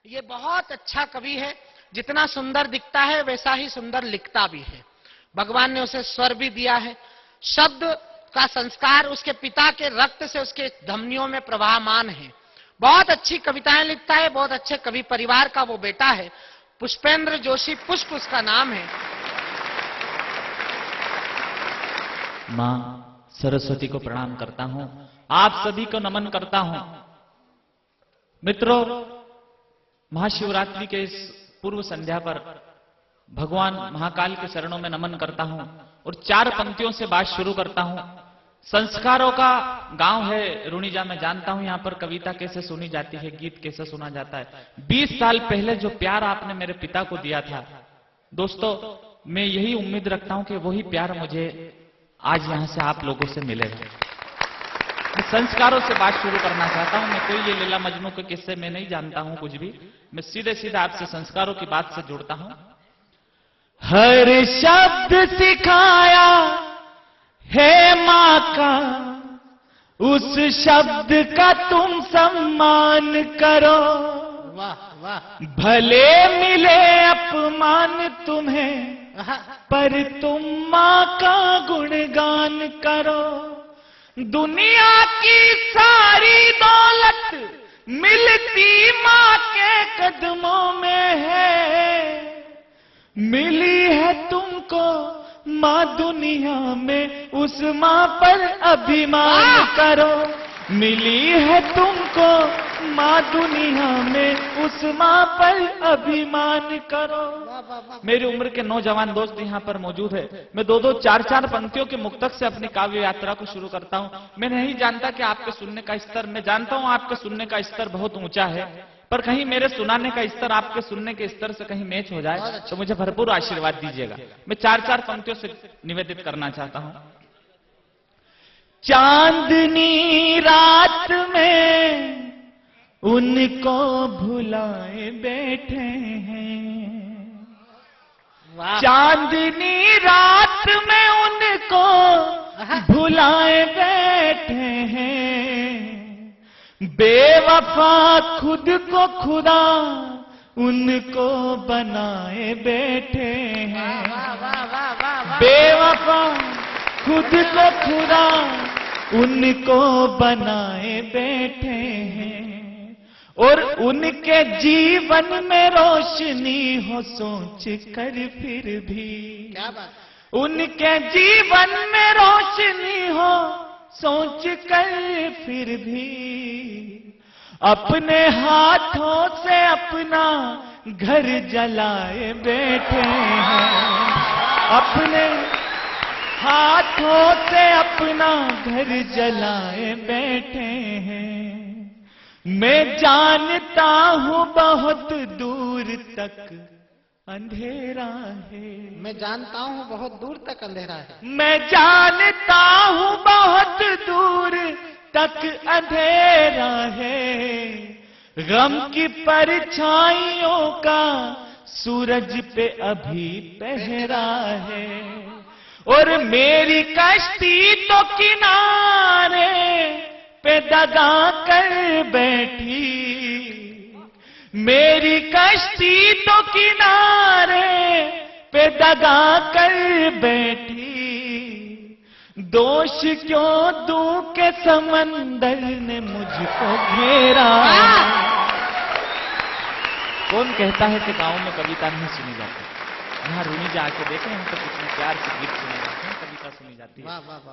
ये बहुत अच्छा कवि है, जितना सुंदर दिखता है वैसा ही सुंदर लिखता भी है। भगवान ने उसे स्वर भी दिया है। शब्द का संस्कार उसके पिता के रक्त से उसके धमनियों में प्रवाहमान है। बहुत अच्छी कविताएं लिखता है, बहुत अच्छे कवि परिवार का वो बेटा है। पुष्पेंद्र जोशी, पुष्प उसका नाम है। मां सरस्वती को प्रणाम करता हूं, आप सभी को नमन करता हूं। मित्रों, महाशिवरात्रि के इस पूर्व संध्या पर भगवान महाकाल के चरणों में नमन करता हूं और 4 पंक्तियों से बात शुरू करता हूं। संस्कारों का गांव है रुणीजा, मैं जानता हूं यहां पर कविता कैसे सुनी जाती है, गीत कैसे सुना जाता है। 20 साल पहले जो प्यार आपने मेरे पिता को दिया था, दोस्तों मैं यही उम्मीद रखता हूं कि वही प्यार मुझे आज यहां से आप लोगों से मिलेगा। मैं संस्कारों से बात शुरू करना चाहता हूं। मैं कोई ये लीला मजनू के किस्से में नहीं जानता हूं कुछ भी, मैं सीधे सीधे आपसे संस्कारों की बात से जुड़ता हूं। हर शब्द सिखाया है मां का, उस शब्द का तुम सम्मान करो। वाह वाह। भले मिले अपमान तुम्हें, पर तुम मां का गुणगान करो। दुनिया की सारी दौलत मिलती मां के कदमों में है। मिली है तुमको मां दुनिया में, उस मां पर अभिमान करो। मिली है तुमको मां दुनिया में, उस मां पर अभिमान करो। मेरी उम्र के नौजवान दोस्त यहां पर मौजूद है। मैं 2-2, 4-4 पंक्तियों के मुक्तक से अपनी काव्य यात्रा को शुरू करता हूं। मैं नहीं जानता कि आपके सुनने का स्तर, मैं जानता हूं आपके सुनने का स्तर बहुत ऊंचा है, पर कहीं मेरे सुनाने का स्तर आपके सुनने के स्तर से कहीं मैच हो जाए तो मुझे भरपूर आशीर्वाद दीजिएगा। मैं 4-4 पंक्तियों से निवेदित करना चाहता हूं। चांदनी रात में उनको भुलाए बैठे हैं। चांदनी रात में उनको भुलाए बैठे हैं। बेवफा खुद को खुदा उनको बनाए बैठे हैं। बेवफा खुद को खुदा उनको बनाए बैठे हैं। और उनके जीवन में रोशनी हो सोच कर फिर भी, क्या बात। उनके जीवन में रोशनी हो सोच कर फिर भी, अपने हाथों से अपना घर जलाए बैठे हैं। अपने हाथों से अपना घर जलाए बैठे हैं। मैं जानता हूं बहुत दूर तक अंधेरा है। मैं जानता हूं बहुत दूर तक अंधेरा है। मैं जानता हूं बहुत दूर तक अंधेरा है। गम की परछाइयों का सूरज पे अभी पहरा है। और मेरी कश्ती तो किनारे पे दगा कर बैठी। मेरी कश्ती तो किनारे पे दगा कर बैठी। दोष क्यों दूं के समंदर ने मुझको घेरा। कौन कहता है कि गांव में कविता नहीं सुनी जाती? यहाँ रुणीजा आके देखें, हम तो कितने प्यार से गीत सुने जाते हैं, कविता सुनी जाती है।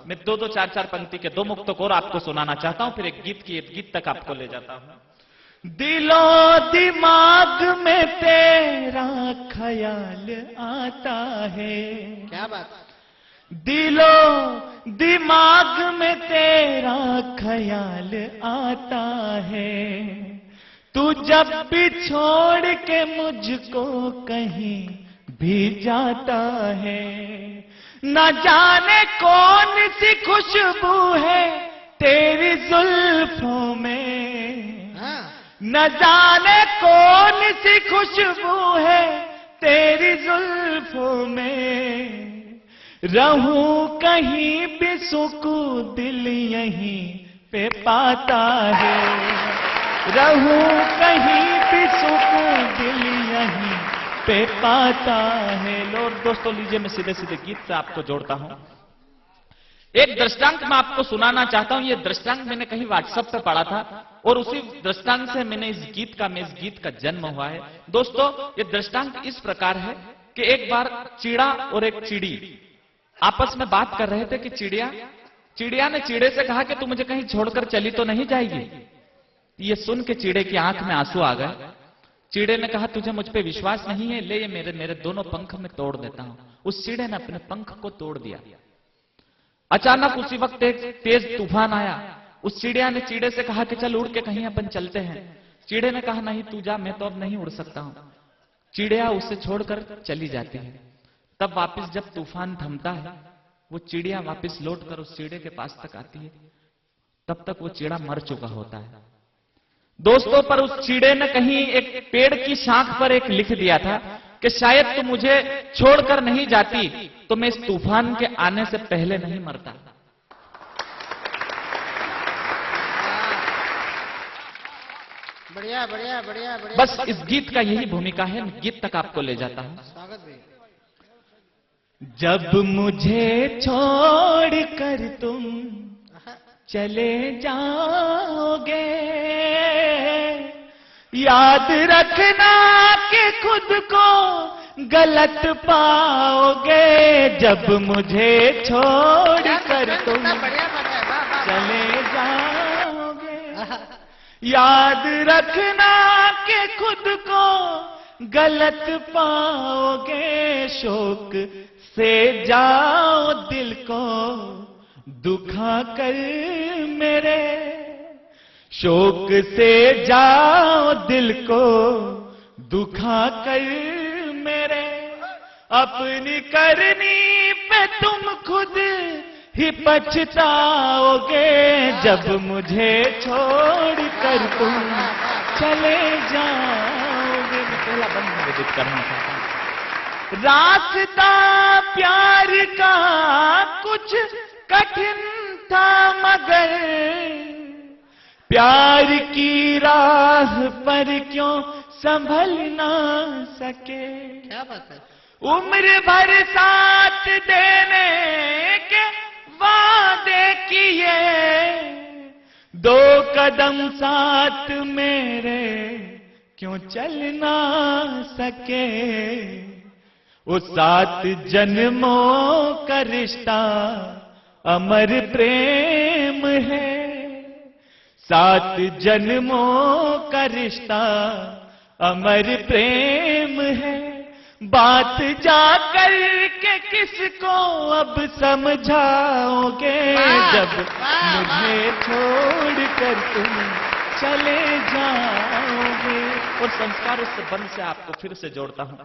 मैं 2-2, 4-4 पंक्ति के 2 मुक्तक और आपको सुनाना चाहता हूं, फिर एक गीत तक आपको ले जाता हूं। दिलो दिमाग में तेरा ख्याल आता है। क्या बात। दिलो दिमाग में तेरा ख्याल आता है। तू जब भी छोड़ के मुझको कहीं भी जाता है। न जाने कौन सी खुशबू है तेरी जुल्फों में। न जाने कौन सी खुशबू है तेरी जुल्फों में। रहूं कहीं भी सुकून दिल यहीं पे पाता है। रहूं कहीं भी सुकून पे पाता है लोट। दोस्तों लीजिए मैं सीधे सीधे गीत से आपको जोड़ता हूं। एक दृष्टांत मैं आपको सुनाना चाहता हूं। यह दृष्टांत मैंने कहीं व्हाट्सएप पे पढ़ा था और उसी दृष्टांत से मैंने इस गीत का जन्म हुआ है। दोस्तों ये दृष्टांत इस प्रकार है कि एक बार चिड़ा और एक चिड़ी आपस में बात कर रहे थे कि चिड़िया ने चिड़े से कहा कि तू मुझे कहीं छोड़कर चली तो नहीं जाएगी। ये सुन के चिड़े की आंख में आंसू आ गए। चिड़े ने कहा तुझे मुझ पे विश्वास नहीं है, ले ये मेरे दोनों पंख में तोड़ देता हूं। उस चिड़े ने अपने पंख को तोड़ दिया। अचानक उसी वक्त एक तेज तूफान आया। उस चिड़िया ने चिड़े से कहा कि चल उड़ के कहीं अपन चलते हैं। चिड़े ने कहा नहीं तू जा, मैं तो अब नहीं उड़ सकता हूं। चिड़िया उसे छोड़कर चली जाती है। तब वापस जब तूफान थमता है वो चिड़िया वापस लौटकर उस चिड़े के पास तक आती है। तब तक वो चिड़ा मर चुका होता है। दोस्तों पर उस चिड़े ने कहीं एक पेड़ की शाख पर एक लिख दिया था कि शायद तू मुझे छोड़कर नहीं जाती तो मैं इस तूफान के आने से पहले नहीं मरता। बढ़िया बढ़िया बढ़िया बढ़िया। बस इस गीत का यही भूमिका है। मैं गीत तक आपको ले जाता हूं। स्वागत भाई। जब मुझे छोड़कर तुम चले जाओगे याद रखना कि खुद को गलत पाओगे। जब मुझे छोड़कर तुम चले जाओगे याद रखना कि खुद को गलत पाओगे। शोक से जाओ दिल को दुखा कर मेरे, शोक से जाओ दिल को दुखा कर मेरे। अपनी करनी पे तुम खुद ही पछताओगे। जब मुझे छोड़कर तुम चले जाओगे। मैं पहला बंद निवेदित करना चाहता हूं। रास्ता प्यार का कुछ कठिन था मगर प्यार की राह पर क्यों संभल ना सके। क्या बात है। उम्र भर साथ देने के वादे किए, दो कदम साथ मेरे क्यों चल ना सके। वो 7 जन्मों का रिश्ता अमर प्रेम है। 7 जन्मों का रिश्ता अमर प्रेम है। बात जाकर के किसको अब समझाओगे। जब मुझे छोड़कर तुम चले जाओगे। और संस्कार उस बंद से आपको फिर से जोड़ता हूं।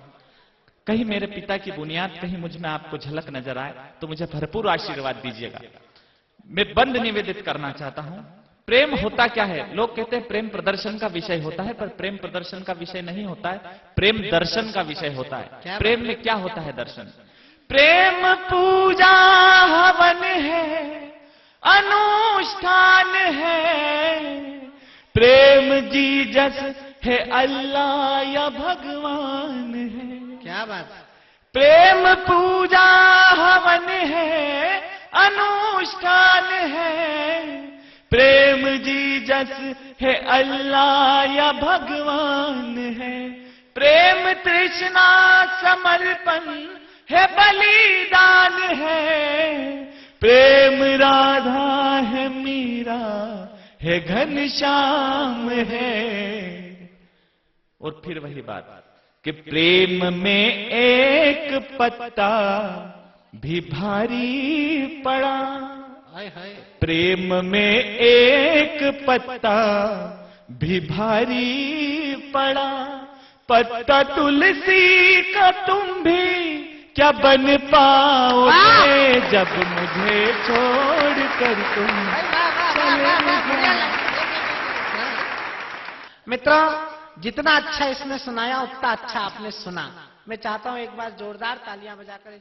कहीं मेरे पिता की बुनियाद, कहीं मुझ में आपको झलक नजर आए तो मुझे भरपूर आशीर्वाद दीजिएगा। मैं बंद निवेदित करना चाहता हूं। प्रेम होता क्या है? लोग कहते हैं प्रेम प्रदर्शन का विषय होता है, पर प्रेम प्रदर्शन का विषय नहीं होता है, प्रेम दर्शन का विषय होता है। प्रेम में क्या होता है? दर्शन। प्रेम पूजा हवन है, अनुष्ठान है। प्रेम जीसस है, अल्लाह या भगवान है। क्या बात। प्रेम पूजा हवन है, अनुष्ठान है। प्रेम जीसस है, अल्लाह या भगवान है। प्रेम तृष्णा समर्पण है, बलिदान है। प्रेम राधा है, मीरा है, घनश्याम है। और फिर वही बात कि प्रेम में एक पत्ता भी भारी पड़ा। प्रेम में एक पत्ता भी भारी पड़ा। पत्ता तुलसी का तुम भी क्या बन पाओगे। जब मुझे छोड़कर तुम चले जाओगे। मित्रों जितना अच्छा इसने सुनाया उतना अच्छा आपने सुना। मैं चाहता हूं एक बार जोरदार तालियां बजाकर इस